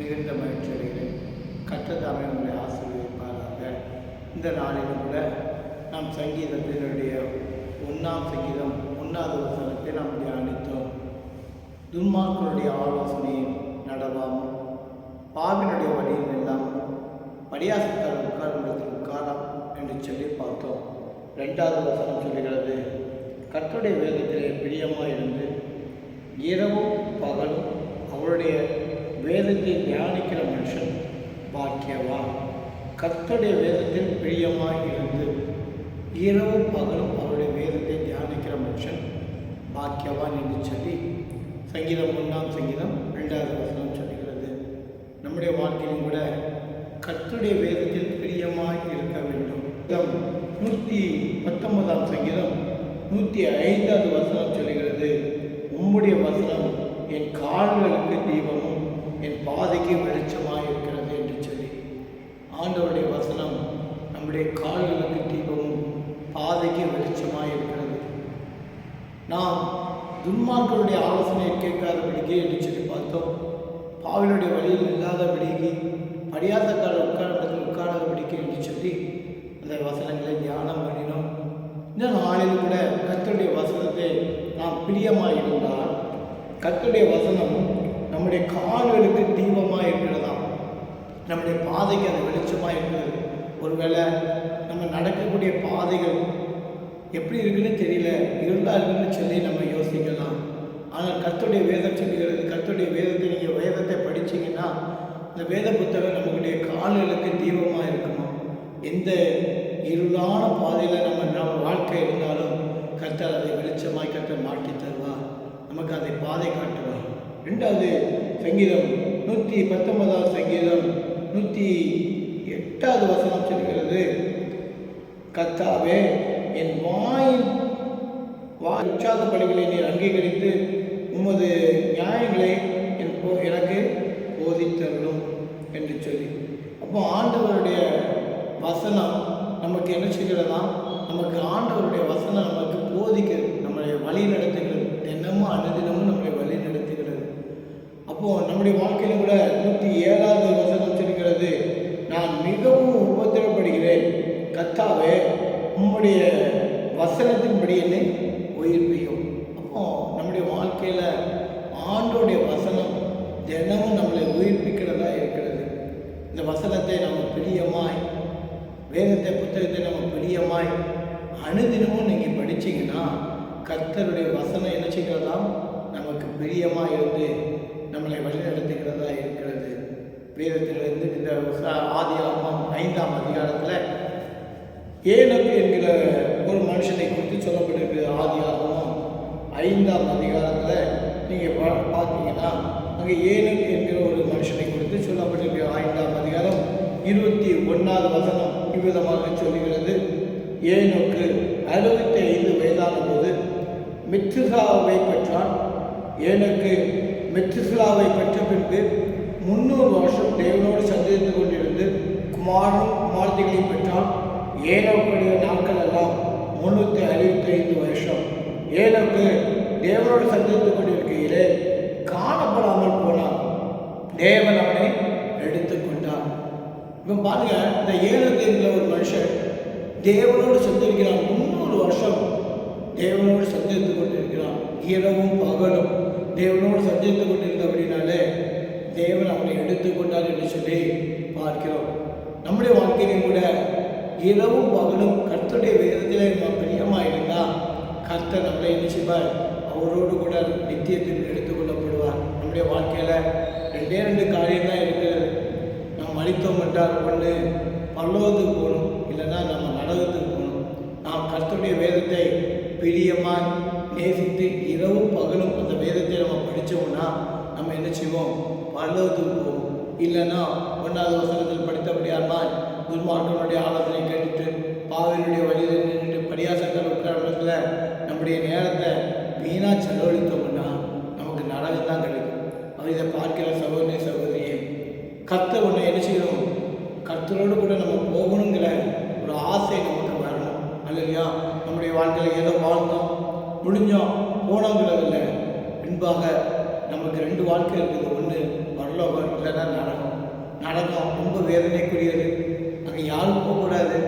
மிகுந்த மகிழ்ச்சி அடைகிறேன். கர்த்தர் உங்களை ஆசீர்வதிப்பாராக. இந்த நாளிலும் கூட நாம் சங்கீதத்தினுடைய 1ஆம் சங்கீதம் 1வது வசனத்தை நாம் தியானித்தோம். துன்மார்க்கருடைய ஆலோசனையை நடவாமல், பாவினுடைய வழியில் இல்லாமல், பரியாசத்தால் உட்கார்ந்தத்தில் உட்காரம் என்று சொல்லி பார்த்தோம். 2வது வசனம் சொல்கிறது, கர்த்தருடைய வேதத்திலே பிரியமாக இருந்து இரவும் பகலும் அவருடைய வேதத்தை தியானிக்கிற மனுஷன் பாக்கியவான். கர்த்தருடைய வேதத்தில் பிரியமாக இருந்து இரவும் பகலும் அவருடைய வேதத்தை தியானிக்கிற மனுஷன் பாக்கியவான் என்று சொல்லி சங்கீதம் 1ஆம் சங்கீதம் 2வது வசனம் சொல்லுகிறது. நம்முடைய வாழ்க்கையிலும் கூட கர்த்தருடைய வேதத்தில் பிரியமாக இருக்க வேண்டும். 119ஆம் சங்கீதம் 105வது வசனம் சொல்லுகிறது, உம்முடைய வசனம் என் கால்களுக்கு தீபமும் என் பாதைக்கு வெளிச்சமாக இருக்கிறது என்று சொல்லி ஆண்டவருடைய வசனம் நம்முடைய கால்களுக்கு தீபமும் பாதைக்கு வெளிச்சமாக இருக்கிறது. நாம் துன்மார்க்கருடைய ஆலோசனையை கேட்காதபடிக்கு என்று சொல்லி பார்த்தோம். பாவினுடைய வழியில் இல்லாதபடிக்கு, பரியாசக்கார உட்காரத்தில் உட்காராதபடிக்கு என்று சொல்லி அந்த வசனங்களை தியானம் பண்ணினோம். இந்த நாளில் கூட கர்த்தருடைய வசனத்தை நாம் பிரியமாக இருந்தால் கர்த்தருடைய வசனம் நம்முடைய கால்களுக்கு தீபமாக இருக்கிறதாம், நம்முடைய பாதைக்கு அது வெளிச்சமாக இருக்கிறது. ஒருவேளை நம்ம நடக்கக்கூடிய பாதைகள் எப்படி இருக்குன்னு தெரியல, இருந்தால் இருக்குன்னு சொல்லி நம்ம யோசிக்கலாம். ஆனால் கர்த்தருடைய வேதம் சொல்லுகிறது, கர்த்தருடைய வேதத்தை நீங்கள் வேதத்தை படித்தீங்கன்னா இந்த வேத புத்தகம் நம்மளுடைய கால்களுக்கு தீபமாக இருக்குமா. எந்த இருளான பாதையில் நம்ம வாழ்க்கை இருந்தாலும் கர்த்தர் அதை வெளிச்சமாய் கர்த்தர் மாற்றி தருவார், நமக்கு அதை பாதை காட்டுவார். 2வது சங்கீதம் 119ஆம் சங்கீதம் 108வது வசனம் சொல்கிறது, கர்த்தாவே என் வாயின் உற்சாக பணிகளை நீர் அங்கீகரித்து உமது நியாயங்களை எனக்கு போதித்தரணும் என்று சொல்லி. அப்போ ஆண்டவருடைய வசனம் நமக்கு என்ன செய்கிறதா, நமக்கு ஆண்டவருடைய வசனம் நமக்கு போதிக்கிறது, நம்மளை வழி நடத்துகிறது, தினமும் அனுதினமும் நம்மளை வழி நடத்துகிறது. அப்போது நம்முடைய வாழ்க்கையிலும் கூட 107வது வசனம் சொல்கிறது, நான் மிகவும் உபத்திரப்படுகிறேன், கர்த்தாவே உம்முடைய வசனத்தின்படி என்னை உயிர்ப்பியும். அப்போ நம்முடைய வாழ்க்கையில் ஆண்டோடைய வசனம் தினமும் நம்மளை உயிர்ப்பிக்கிறதா இருக்கிறது. இந்த வசனத்தை நம்ம பிரியமாய், வேதத்தை புத்தகத்தை நம்ம பிரியமாய் அனுதினமும் நீங்கள் படித்தீங்கன்னா கர்த்தருடைய வசனம் என்ன செய்கிறதா, நமக்கு பிரியமாக இருந்து நம்மளை வழிநடத்துகிறதா இருக்கிறது. வேதத்திலிருந்து இந்த ஆதியாகமம் 5ஆம் அதிகாரத்தில் ஏனோக்கு என்கிற ஒரு மனுஷனை குறித்து சொல்லப்பட்டிருக்கிறது. ஆதியாகமம் 5ஆம் அதிகாரத்தில் நீங்கள் பார்த்தீங்கன்னா அங்கே ஏனோக்கு என்கிற ஒரு மனுஷனை குறித்து சொல்லப்பட்டிருக்கிற 5ஆம் அதிகாரம் 21வது வசனம் இவ்விதமாக சொல்லுகிறது, ஏனோக்கு 65 வயதான போது மெத்துசாவை பெற்றான். ஏனோக்கு மெத்துசாவை பெற்ற பின்பு 300 வருஷம் தேவனோடு சந்தித்து கொண்டிருந்து குமாரனும் குமார்த்திகளையும் பெற்றான். ஏனோக்குடைய நாட்கள் எல்லாம் 365 வருஷம். ஏனோக்கு தேவனோடு சந்தித்து கொண்டிருக்கையிலே காணப்படாமல் போனான், தேவன் அவனை எடுத்துக்கொண்டார். இப்போ பாருங்க, இந்த ஏனோக்கு என்கிற ஒரு மனுஷன் தேவனோடு சந்திருக்கிறான். 300 வருஷம் தேவனோடு சந்தித்து கொண்டிருக்கிறான். இரவும் பகலும் தேவனோடு சந்தித்து கொண்டிருந்த அப்படின்னாலே தேவன் அவனை எடுத்துக்கொண்டார் என்று சொல்லி பார்க்கிறோம். நம்முடைய வாழ்க்கையிலும் கூட இரவும் பகலும் கர்த்தருடைய வேதத்திலே நம்ம பிரியமாக இருந்தால் கர்த்தர் நம்மளை என்ன செய்வார், அவரோடு கூட நித்தியத்தில் எடுத்துக்கொள்ளப்படுவார். நம்முடைய வாழ்க்கையில் 2 காரியம் தான் இருக்கிறது. நாம் மறித்தோம் என்றால் ஒன்று பரலோகத்துக்கு போகணும், இல்லைன்னா நம்ம நரகத்துக்கு போகணும். நாம் கர்த்தருடைய வேதத்தை பிரியமாக நேசித்து இரவும் பகலும் அந்த வேதத்தை நம்ம படித்தோம்னா நம்ம என்ன செய்வோம், பரலோகத்துக்கு போவோம். இல்லைன்னா 1வது வசனத்தில் படித்தபடியானால் துன்மார்க்கனுடைய ஆலோசனை கேட்டுட்டு பாவினுடைய வழியில் நின்றுட்டு பரியாசக்கார உட்காரத்தில் நம்முடைய நேரத்தை வீணாக செலவழித்தோம்னா நமக்கு நரகம் தான் கிடைக்கும். இதை பார்க்கிற சகோதரி சகோதரியே, கர்த்தர் ஒன்று என்ன செய்யணும், கர்த்தரோடு கூட நம்ம போகணுங்கிற ஒரு ஆசை நமக்கு வரணும். அல்லையா, நம்முடைய வாழ்க்கையில் ஏதோ வாழ்ந்தோம் முடிஞ்சோம் போனோங்கிறதில்லை, பின்பாக நமக்கு 2 வாழ்க்கை இருக்குது. ஒன்று பரலோகம், இல்லைன்னா நரகம். நரகம் ரொம்ப வேதனைக்குரியது. அங்கே யாரும் போகக்கூடாது.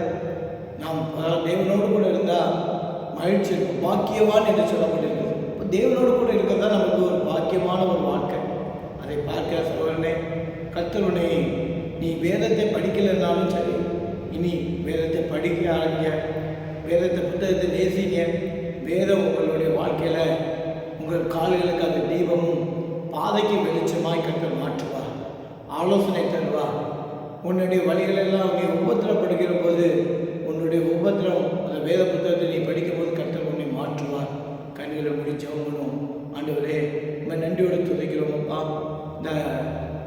நாம் தேவனோடு கூட இருந்தால் மகிழ்ச்சி இருக்கும். பாக்கியவான் என்று சொல்லப்பட்டிருக்கிறது. இப்போ தேவனோடு கூட இருக்கிறது தான் நமக்கு ஒரு பாக்கியமான ஒரு வாழ்க்கை. அதை பார்க்கிற சகோதரனே, கர்த்தருனை நீ வேதத்தை படிக்கலைன்னாலும் சரி, இனி வேதத்தை படிக்க ஆரம்பிங்க. வேதத்தை புத்தகத்தை நேசிங்க. வேதம் உங்களுடைய வாழ்க்கையில் உங்கள் கால்களுக்கு அந்த தீபமும் பாதைக்கு வெளிச்சமாய் கர்த்தர் மாற்றுவார். ஆலோசனை தருவார். உன்னுடைய வழிகளெல்லாம் நீ உபத்திரப்படுகிற போது உன்னுடைய உபத்திரம் அந்த வேத புத்தகத்தை நீ படிக்கும்போது கர்த்தர் உன்னை மாற்றுவார். கண்களை மூடி ஜெபம் பண்ணுவோம். ஆண்டவரே, நம்ம நன்றியோடு துதிக்கிறோம் அப்பா. இந்த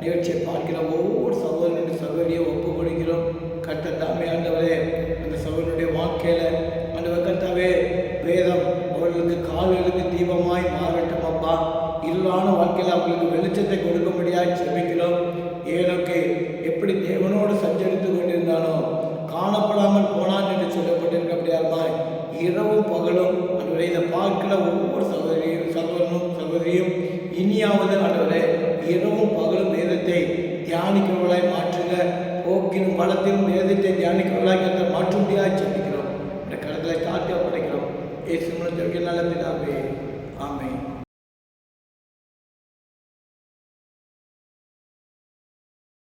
நிகழ்ச்சியை பார்க்கிற ஒவ்வொரு சகோதரனுடைய சகோதரியும் ஒப்பு கொடுக்கிறோம். கர்த்தர் தாமே ஆண்டவரே அந்த சகோதரனுடைய வாழ்க்கையில் ஆண்டவர் கர்த்தாவே வேதம் அவர்களுக்கு கால்களுக்கு தீபமாய் மாறட்டும் அப்பா. இருளான வாழ்க்கையில் அவர்களுக்கு வெளிச்சத்தை கொடுக்க முடியாது ஜெபிக்கிறோம். ஏனோக்கு எப்படி தேவனோடு சஞ்சரித்து கொண்டிருந்தானோ காணப்படாமல் போனான் என்று சொல்லப்பட்டிருக்கிறபடியால் இரவும் பகலும் ஆண்டவரே இதை பார்க்கிற ஒவ்வொரு சகோதரியும் இனியாவது ஆண்டவரே இரவும் பகலும் வேதத்தை தியானிக்கிறவர்களாய் மாற்றுங்க. போக்கிலும் பலத்திலும் வேதத்தை தியானிக்கிறவர்களாய் மாற்ற முடியாது ஜெபிக்கிறோம். இந்த கடலை காட்டி ஒப்படைக்கிறோம். இயேசு மூலம் ஜெபிக்க நல்ல பிதாவே. ஆமென்.